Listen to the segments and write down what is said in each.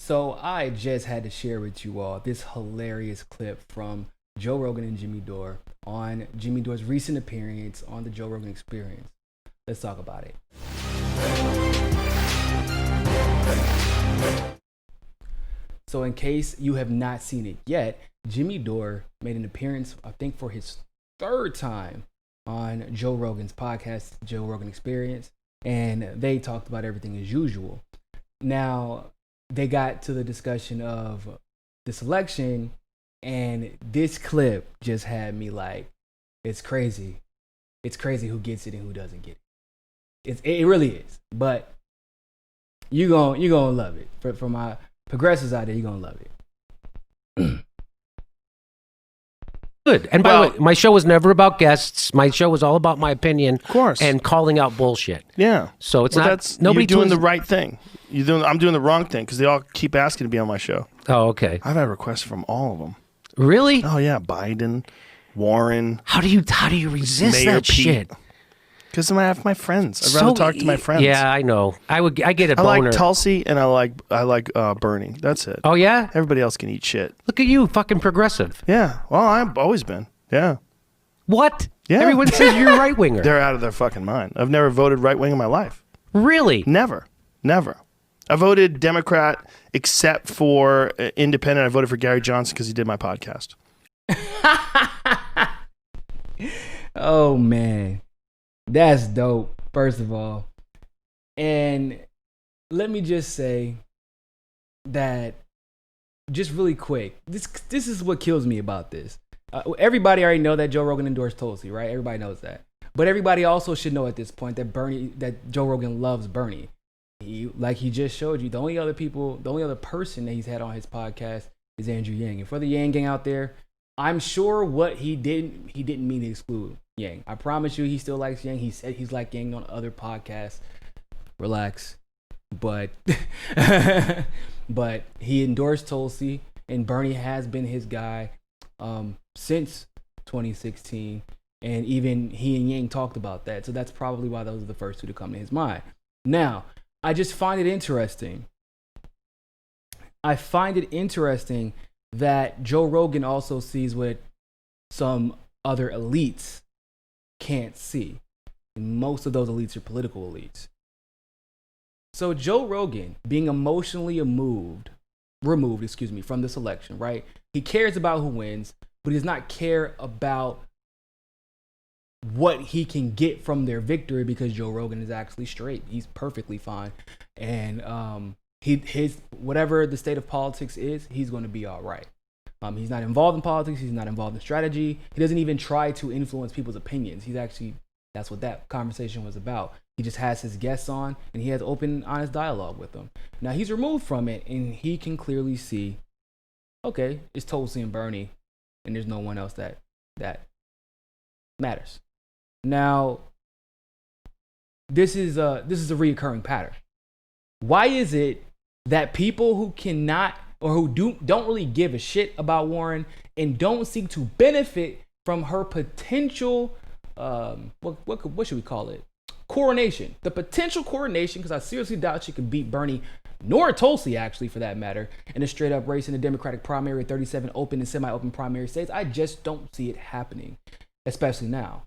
So I just had to share with you all this hilarious clip from Joe Rogan and Jimmy Dore on Jimmy Dore's recent appearance on the Joe Rogan Experience. Let's talk about it. So in case you have not seen it yet, Jimmy Dore made an appearance, I think for his third time on Joe Rogan's podcast, Joe Rogan Experience, and they talked about everything as usual. Now, they got to the discussion of the selection, and this clip just had me like, it's crazy. It's crazy who gets it and who doesn't get it. It really is. But you're gonna love it. For my progressives out there, you're gonna love it. Good. And by the way, my show was never about guests. My show was all about my opinion, of course, and calling out bullshit. Yeah. So it's not nobody doing the right thing. I'm doing the wrong thing because they all keep asking to be on my show. Oh, okay. I've had requests from all of them. Really? Oh yeah, Biden, Warren. How do you resist Mayor that Pete. shit? Because I have my friends. I'd rather talk to my friends. Yeah, I know. I get a boner. I like Tulsi and I like Bernie. That's it. Oh yeah. Everybody else can eat shit. Look at you, fucking progressive. Yeah. Well, I've always been. Yeah. What? Yeah. Everyone says you're right winger. They're out of their fucking mind. I've never voted right wing in my life. Really? Never. I voted Democrat except for independent. I voted for Gary Johnson because he did my podcast. Oh man, that's dope. First of all, and let me just say that just really quick. This is what kills me about this. Everybody already know that Joe Rogan endorsed Tulsi, right? Everybody knows that. But everybody also should know at this point that Joe Rogan loves Bernie. Like he just showed you, the only other person that he's had on his podcast is Andrew Yang. And for the Yang gang out there, I'm sure what he didn't mean to exclude Yang. I promise you, he still likes Yang. He said he's like Yang on other podcasts. Relax, but but he endorsed Tulsi, and Bernie has been his guy since 2016, and even he and Yang talked about that. So that's probably why those are the first two to come to his mind. Now, I just find it interesting. I find it interesting that Joe Rogan also sees what some other elites can't see. And most of those elites are political elites. So Joe Rogan being emotionally removed from this election, right? He cares about who wins, but he does not care about what he can get from their victory because Joe Rogan is actually straight. He's perfectly fine. And his whatever the state of politics is, he's going to be all right. He's not involved in politics. He's not involved in strategy. He doesn't even try to influence people's opinions. That's what that conversation was about. He just has his guests on and he has open, honest dialogue with them. Now he's removed from it and he can clearly see, okay, it's Tulsi and Bernie and there's no one else that matters. Now, this is a reoccurring pattern. Why is it that people who cannot or who don't really give a shit about Warren and don't seek to benefit from her potential, what should we call it? Coronation. The potential coronation, because I seriously doubt she could beat Bernie, nor Tulsi actually for that matter, in a straight up race in the Democratic primary, 37 open and semi-open primary states. I just don't see it happening, especially now.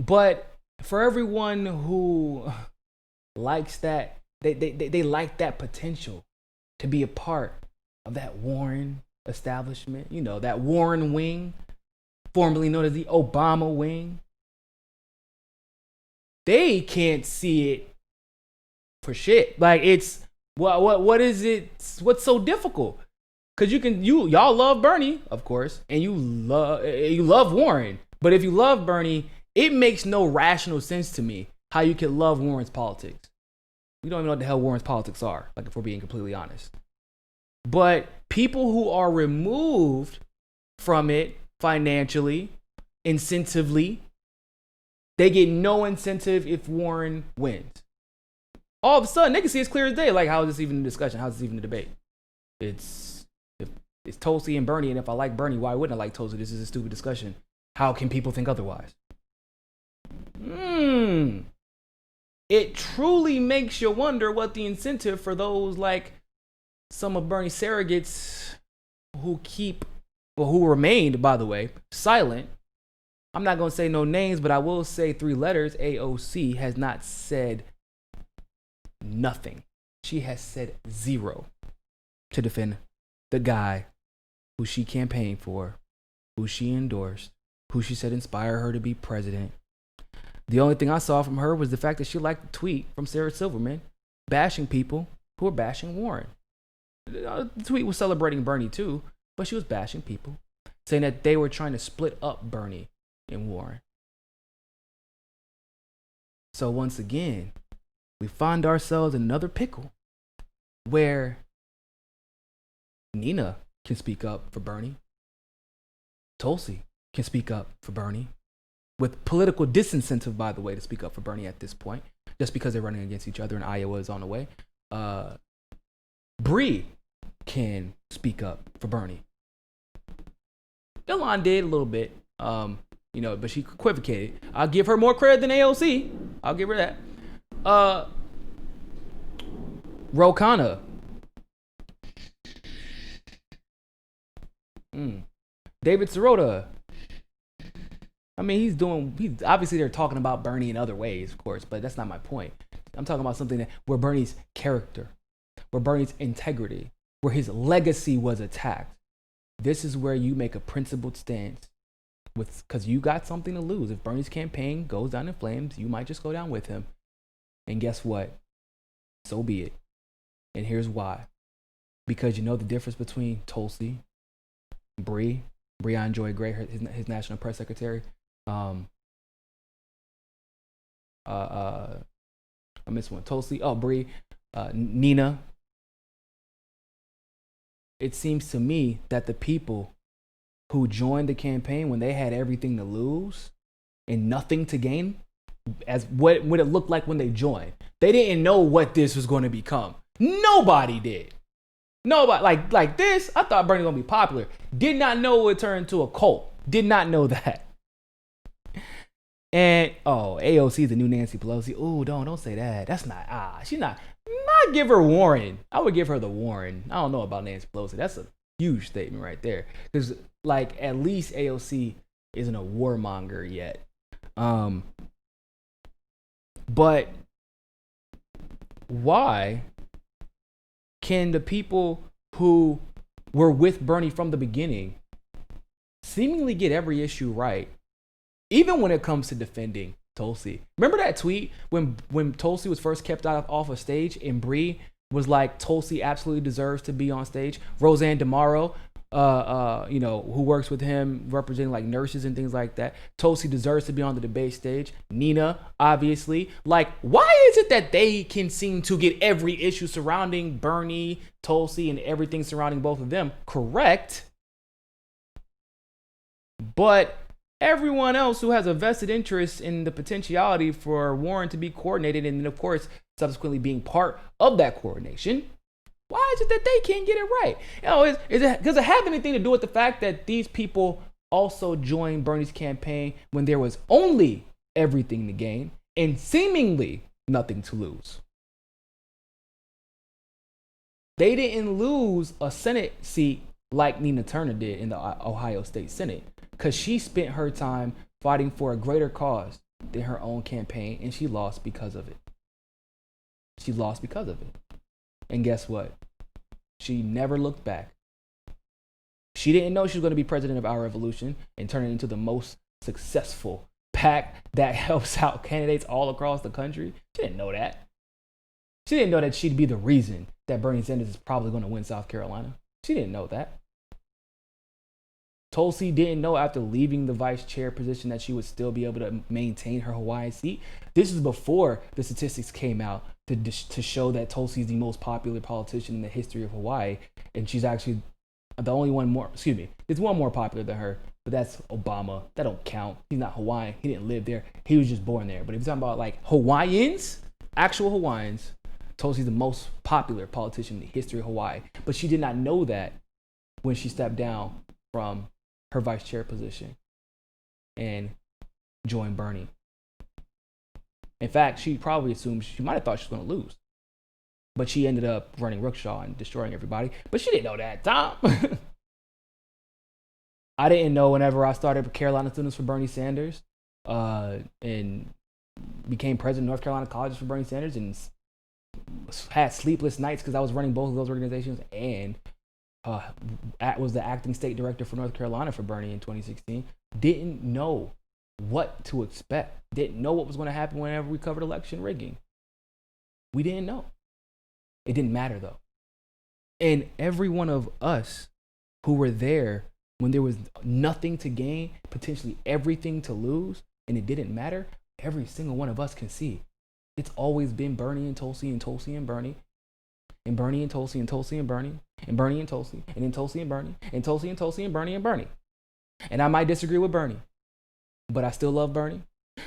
But for everyone who likes that, they like that potential to be a part of that Warren establishment, that Warren wing, formerly known as the Obama wing. They can't see it for shit. Like it's what is it? What's so difficult? Because y'all love Bernie, of course, and you love Warren. But if you love Bernie, it makes no rational sense to me how you can love Warren's politics. We don't even know what the hell Warren's politics are, like if we're being completely honest. But people who are removed from it financially, incentively, they get no incentive if Warren wins. All of a sudden, they can see it's clear as day. Like, how is this even a discussion? How is this even a debate? It's Tulsi and Bernie, and if I like Bernie, why wouldn't I like Tulsi? This is a stupid discussion. How can people think otherwise? It truly makes you wonder what the incentive for those like some of Bernie surrogates who remained, by the way, silent. I'm not going to say no names, but I will say 3 letters. AOC has not said nothing. She has said zero to defend the guy who she campaigned for, who she endorsed, who she said inspired her to be president. The only thing I saw from her was the fact that she liked the tweet from Sarah Silverman bashing people who were bashing Warren. The tweet was celebrating Bernie too, but she was bashing people, saying that they were trying to split up Bernie and Warren. So once again, we find ourselves in another pickle where Nina can speak up for Bernie. Tulsi can speak up for Bernie. With political disincentive, by the way, to speak up for Bernie at this point, just because they're running against each other and Iowa is on the way. Bree can speak up for Bernie. Elon did a little bit, but she equivocated. I'll give her more credit than AOC. I'll give her that. Rokana. David Sirota. I mean, he's obviously they're talking about Bernie in other ways, of course, but that's not my point. I'm talking about something where Bernie's character, where Bernie's integrity, where his legacy was attacked. This is where you make a principled stance because you got something to lose. If Bernie's campaign goes down in flames, you might just go down with him. And guess what? So be it. And here's why. Because you know the difference between Tulsi, Breon Joy Gray, his national press secretary. I missed one. Tulsi. Bree. Nina. It seems to me that the people who joined the campaign when they had everything to lose and nothing to gain, as what it looked like when they joined, they didn't know what this was going to become. Nobody did. Nobody like this. I thought Bernie was gonna be popular. Did not know it would turn into a cult. Did not know that. And AOC is the new Nancy Pelosi. Oh, don't say that. That's not she's not. Not give her Warren. I would give her the Warren. I don't know about Nancy Pelosi. That's a huge statement right there. Because at least AOC isn't a warmonger yet. But why can the people who were with Bernie from the beginning seemingly get every issue right, even when it comes to defending Tulsi? Remember that tweet when Tulsi was first kept off of stage and Bree was like, Tulsi absolutely deserves to be on stage. Roseanne DeMauro, who works with him representing like nurses and things like that. Tulsi deserves to be on the debate stage. Nina, obviously. Like, why is it that they can seem to get every issue surrounding Bernie, Tulsi, and everything surrounding both of them correct, but everyone else who has a vested interest in the potentiality for Warren to be coordinated and then, of course, subsequently being part of that coordination, why is it that they can't get it right? Does it have anything to do with the fact that these people also joined Bernie's campaign when there was only everything to gain and seemingly nothing to lose? They didn't lose a Senate seat like Nina Turner did in the Ohio State Senate because she spent her time fighting for a greater cause than her own campaign, and she lost because of it. And guess what? She never looked back. She didn't know she was going to be president of our revolution and turn it into the most successful PAC that helps out candidates all across the country. She didn't know that. She didn't know that she'd be the reason that Bernie Sanders is probably going to win South Carolina. She didn't know that. Tulsi didn't know after leaving the vice chair position that she would still be able to maintain her Hawaii seat. This is before the statistics came out to show that Tulsi is the most popular politician in the history of Hawaii. And she's actually the only one more, there's one more popular than her, but that's Obama. That don't count. He's not Hawaiian. He didn't live there. He was just born there. But if you're talking about like Hawaiians, actual Hawaiians, Tulsi's the most popular politician in the history of Hawaii. But she did not know that when she stepped down from her vice chair position and joined Bernie. In fact, she probably assumed, she might have thought she was going to lose. but she ended up running Rookshaw and destroying everybody. But she didn't know that, Tom. I didn't know whenever I started Carolina Students for Bernie Sanders and became president of North Carolina Colleges for Bernie Sanders and had sleepless nights because I was running both of those organizations and was the acting state director for North Carolina for Bernie in 2016. Didn't know what to expect. Didn't know what was going to happen whenever we covered election rigging. We didn't know. It didn't matter though. And every one of us who were there when there was nothing to gain, potentially everything to lose, and it didn't matter, every single one of us can see. It's always been Bernie and Tulsi and Tulsi and Bernie, and Bernie and Tulsi and Tulsi and Bernie, and Bernie and Tulsi, and then Tulsi and Bernie, and Tulsi and Tulsi and Bernie and Bernie. And I might disagree with Bernie, but I still love Bernie.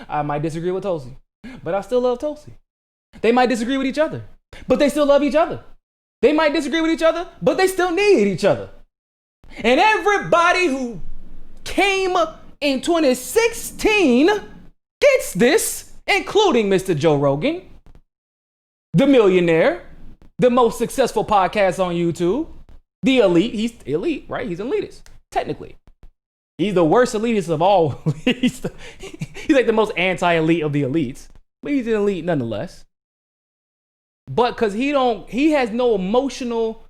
I might disagree with Tulsi, but I still love Tulsi. They might disagree with each other, but they still love each other. They might disagree with each other, but they still need each other. And everybody who came in 2016 gets this, including Mr. Joe Rogan, the millionaire, the most successful podcast on YouTube, the elite. He's elite, right? He's an elitist, technically. He's the worst elitist of all. He's like the most anti-elite of the elites, but he's an elite nonetheless. But because he has no emotional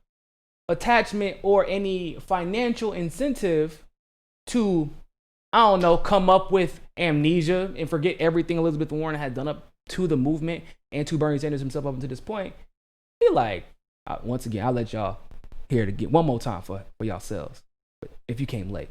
attachment or any financial incentive to, I don't know, come up with amnesia and forget everything Elizabeth Warren had done up to the movement and to Bernie Sanders himself up until this point. He like, once again, I'll let y'all hear it again one more time for yourselves. But if you came late.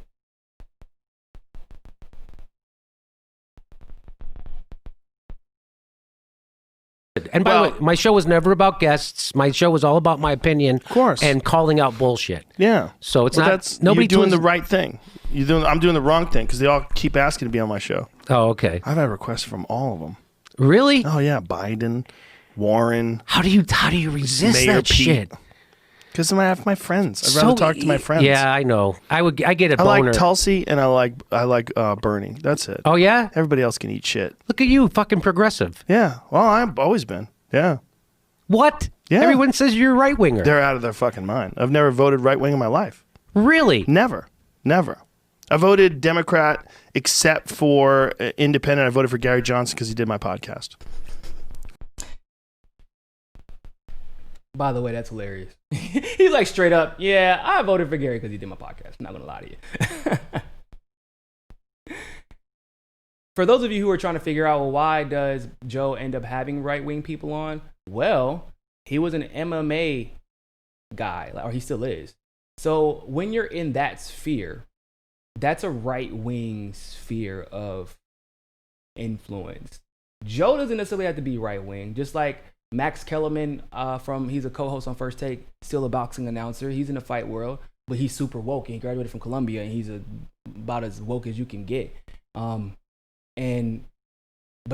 And by the way, my show was never about guests. My show was all about my opinion, of course, and calling out bullshit. Yeah. So it's not nobody doing the right thing. I'm doing the wrong thing because they all keep asking to be on my show. Oh, okay. I've had requests from all of them. Really? Oh yeah, Biden, Warren. How do you resist Mayor that Pete. shit? Because I have my friends. I'd rather talk to my friends. Yeah, I know. I get a boner. I like Tulsi and I like Bernie. That's it. Oh yeah? Everybody else can eat shit. Look at you, fucking progressive. Yeah. Well, I've always been. Yeah. What? Yeah. Everyone says you're a right winger. They're out of their fucking mind. I've never voted right wing in my life. Really? Never. I voted Democrat except for independent. I voted for Gary Johnson because he did my podcast. By the way, that's hilarious. He's like straight up, yeah, I voted for Gary because he did my podcast. I'm not going to lie to you. For those of you who are trying to figure out, well, why does Joe end up having right-wing people on? Well, he was an MMA guy, or he still is. So when you're in that sphere, that's a right-wing sphere of influence. Joe doesn't necessarily have to be right-wing, just like Max Kellerman, he's a co-host on First Take, still a boxing announcer. He's in the fight world, but he's super woke. He graduated from Columbia, and he's about as woke as you can get. But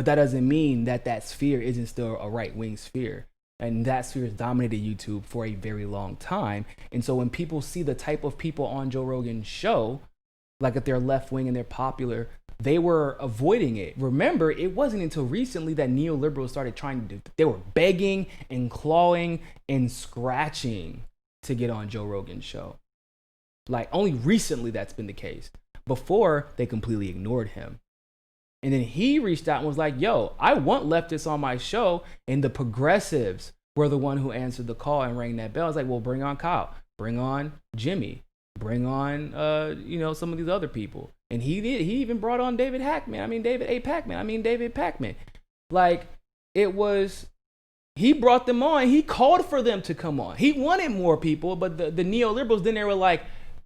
that doesn't mean that sphere isn't still a right-wing sphere. And that sphere has dominated YouTube for a very long time. And so when people see the type of people on Joe Rogan's show, like if they're left-wing and they're popular, they were avoiding it. Remember, it wasn't until recently that neoliberals started they were begging and clawing and scratching to get on Joe Rogan's show. Like only recently that's been the case. Before, they completely ignored him. And then he reached out and was like, yo, I want leftists on my show. And the progressives were the one who answered the call and rang that bell. I was like, well, bring on Kyle, bring on Jimmy, bring on, some of these other people. And he even brought on David Pakman. Like he brought them on. He called for them to come on. He wanted more people, but the neoliberals then they were like,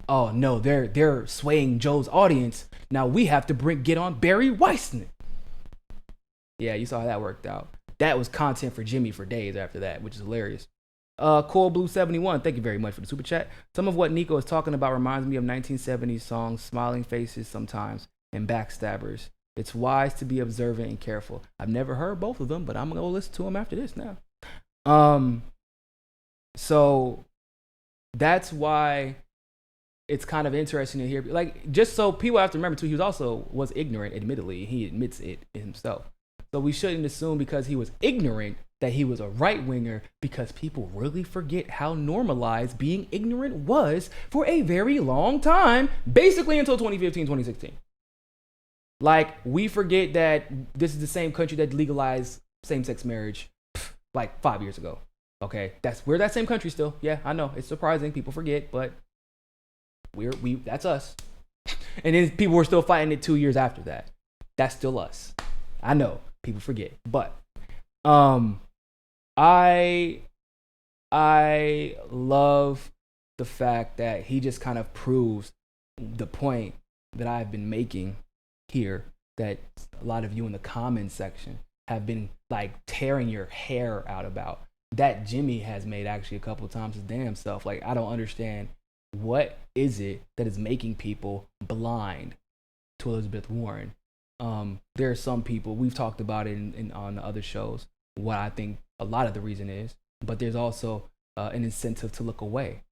oh no, they're swaying Joe's audience. Now we have to get on Barry Weissman. Yeah, you saw how that worked out. That was content for Jimmy for days after that, which is hilarious. Cool Blue 71, thank you very much for the super chat. Some of what Niko is talking about reminds me of 1970s songs, Smiling Faces sometimes, and Backstabbers. It's wise to be observant and careful. I've never heard both of them, but I'm gonna go listen to them after this now. So that's why it's kind of interesting to hear, like, just so people have to remember too, he was ignorant, admittedly. He admits it himself. So we shouldn't assume because he was ignorant that he was a right winger because people really forget how normalized being ignorant was for a very long time, basically until 2015, 2016. Like, we forget that this is the same country that legalized same-sex marriage like 5 years ago. Okay, we're that same country still. Yeah, I know, it's surprising, people forget, but that's us. And then people were still fighting it 2 years after that. That's still us. I know, people forget, but I love the fact that he just kind of proves the point that I've been making here, that a lot of you in the comments section have been like tearing your hair out about, that Jimmy has made actually a couple of times his damn self. Like, I don't understand, what is it that is making people blind to Elizabeth Warren? There are some people, we've talked about it on the other shows, what I think a lot of the reason is, but there's also an incentive to look away.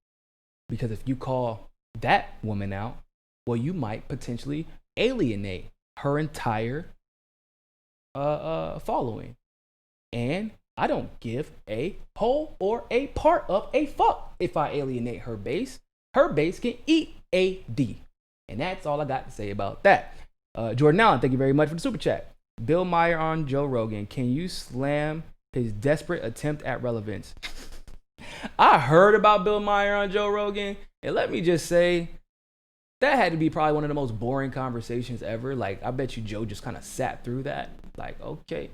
Because if you call that woman out, well, you might potentially alienate her entire following. And I don't give a whole or a part of a fuck if I alienate her base. Her base can eat a D. And that's all I got to say about that. Jordan Allen, thank you very much for the super chat. Bill Maher on Joe Rogan. Can you slam his desperate attempt at relevance? I heard about Bill Maher on Joe Rogan, and let me just say, that had to be probably one of the most boring conversations ever. Like, I bet you Joe just kind of sat through that. Like, okay.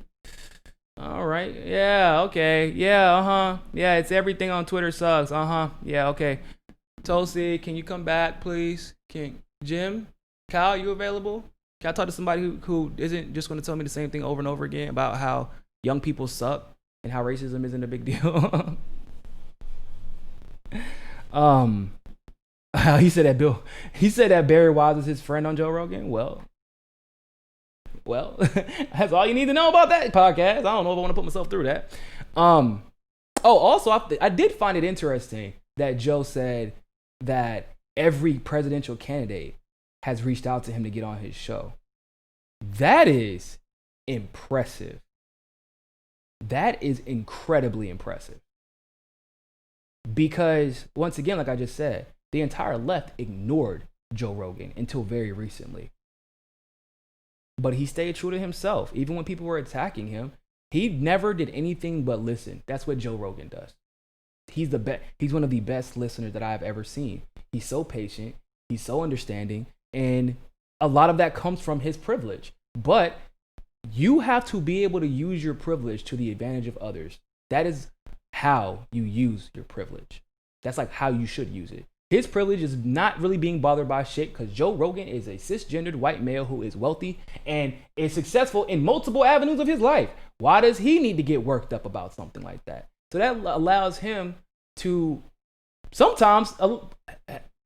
All right. Yeah, okay. Yeah, yeah, it's everything on Twitter sucks. Yeah, okay. Tulsi, can you come back, please? Jim? Kyle, you available? Can I talk to somebody who isn't just going to tell me the same thing over and over again about how young people suck and how racism isn't a big deal? He said that Barry Wise is his friend on Joe Rogan. Well, that's all you need to know about that podcast. I don't know if I want to put myself through that. Also, I did find it interesting that Joe said that every presidential candidate has reached out to him to get on his show. That is impressive. That is incredibly impressive. Because, once again, like I just said, the entire left ignored Joe Rogan until very recently. But he stayed true to himself. Even when people were attacking him, he never did anything but listen. That's what Joe Rogan does. He's one of the best listeners that I've ever seen. He's so patient. He's so understanding. And a lot of that comes from his privilege. But you have to be able to use your privilege to the advantage of others. That is how you use your privilege. That's like how you should use it. His privilege is not really being bothered by shit because Joe Rogan is a cisgendered white male who is wealthy and is successful in multiple avenues of his life. Why does he need to get worked up about something like that? So that allows him to sometimes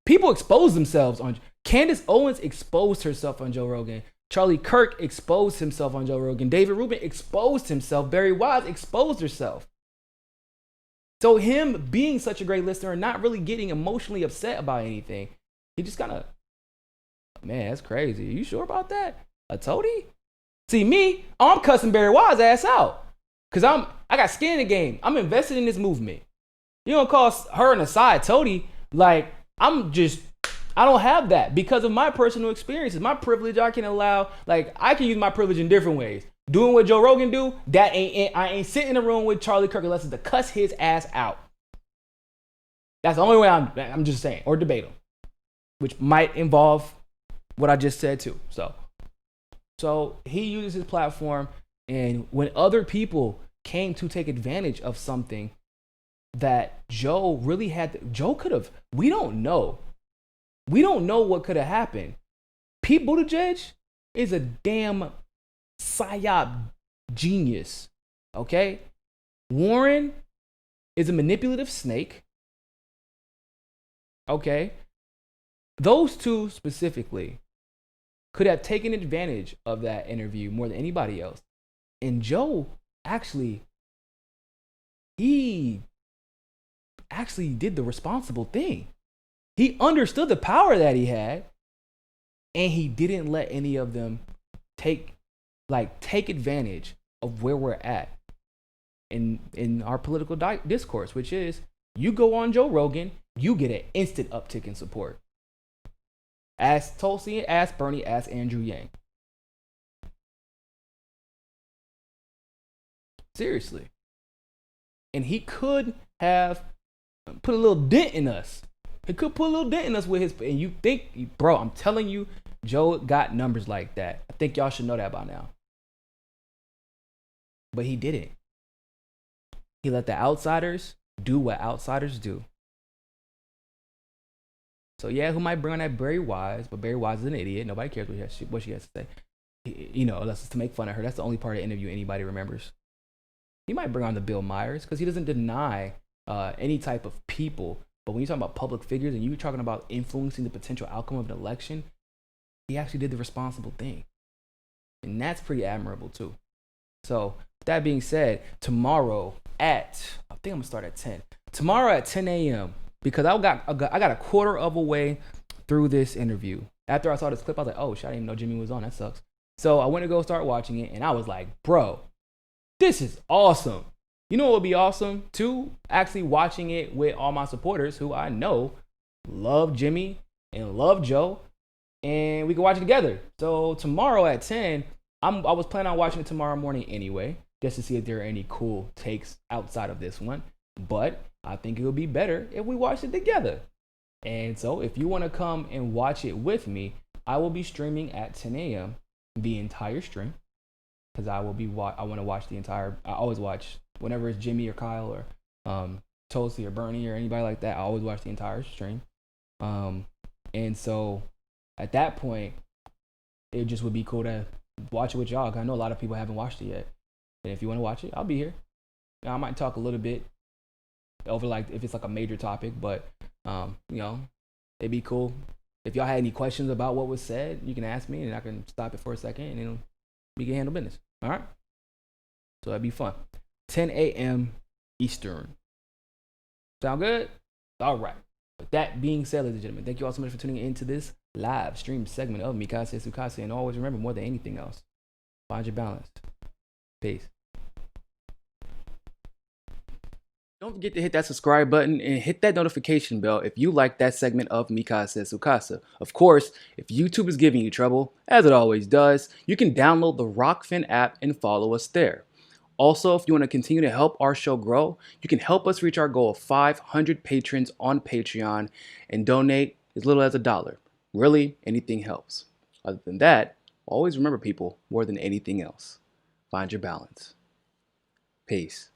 people expose themselves on. Candace Owens exposed herself on Joe Rogan. Charlie Kirk exposed himself on Joe Rogan. David Rubin exposed himself. Barry Wise exposed herself. So him being such a great listener and not really getting emotionally upset about anything, he just kind of, man, that's crazy. You sure about that? A toady? See me, I'm cussing Barry Wise ass out. Cause I got skin in the game. I'm invested in this movement. You don't call her an aside toady. Like, I don't have that because of my personal experiences. My privilege, I can use my privilege in different ways. Doing what Joe Rogan do, I ain't sitting in a room with Charlie Kirk unless it's to cuss his ass out. That's the only way I'm just saying, or debate him, which might involve what I just said too. So he uses his platform, and when other people came to take advantage of something that Joe really we don't know. We don't know what could have happened. Pete Buttigieg is a damn psyop genius, okay? Warren is a manipulative snake, okay? Those two specifically could have taken advantage of that interview more than anybody else. And Joe he actually did the responsible thing. He understood the power that he had, and he didn't let any of them take advantage of where we're at. in our political discourse, which is you go on Joe Rogan, you get an instant uptick in support. Ask Tulsi, ask Bernie, ask Andrew Yang. Seriously. And he could have put a little dent in us. He could put a little dent in us with his, and you think, bro, I'm telling you, Joe got numbers like that. I think y'all should know that by now. But he didn't. He let the outsiders do what outsiders do. So yeah, who might bring on that Barry Wise, but Barry Wise is an idiot. Nobody cares what she has to say. You know, unless it's to make fun of her. That's the only part of the interview anybody remembers. He might bring on the Bill Myers because he doesn't deny any type of people. But when you're talking about public figures and you're talking about influencing the potential outcome of an election, he actually did the responsible thing. And that's pretty admirable too. So that being said, tomorrow I think I'm gonna start at 10. Tomorrow at 10 a.m. because I got a quarter of a way through this interview. After I saw this clip, I was like, oh shit, I didn't even know Jimmy was on. That sucks. So I went to go start watching it, and I was like, bro, this is awesome. You know what would be awesome too? Actually watching it with all my supporters who I know love Jimmy and love Joe, and we can watch it together. So tomorrow at 10, I was planning on watching it tomorrow morning anyway, just to see if there are any cool takes outside of this one. But I think it would be better if we watch it together. And so if you want to come and watch it with me, I will be streaming at 10 a.m. the entire stream. Because I want to watch the entire, I always watch, whenever it's Jimmy or Kyle or Tulsi or Bernie or anybody like that, I always watch the entire stream. And so at that point, it just would be cool to watch it with y'all. Cause I know a lot of people haven't watched it yet. And if you want to watch it, I'll be here. Now, I might talk a little bit over like if it's like a major topic, but you know, it'd be cool. If y'all had any questions about what was said, you can ask me and I can stop it for a second and then we can handle business. All right. So that'd be fun. 10 a.m. Eastern. Sound good? All right. With that being said, ladies and gentlemen, thank you all so much for tuning into this live stream segment of Mikase Sukase. And always remember, more than anything else, find your balance. Peace. Don't forget to hit that subscribe button and hit that notification bell if you like that segment of Mikase Sukasa. Of course, if YouTube is giving you trouble, as it always does, you can download the Rockfin app and follow us there. Also, if you want to continue to help our show grow, you can help us reach our goal of 500 patrons on Patreon and donate as little as $1. Really, anything helps. Other than that, always remember, people, more than anything else, find your balance. Peace.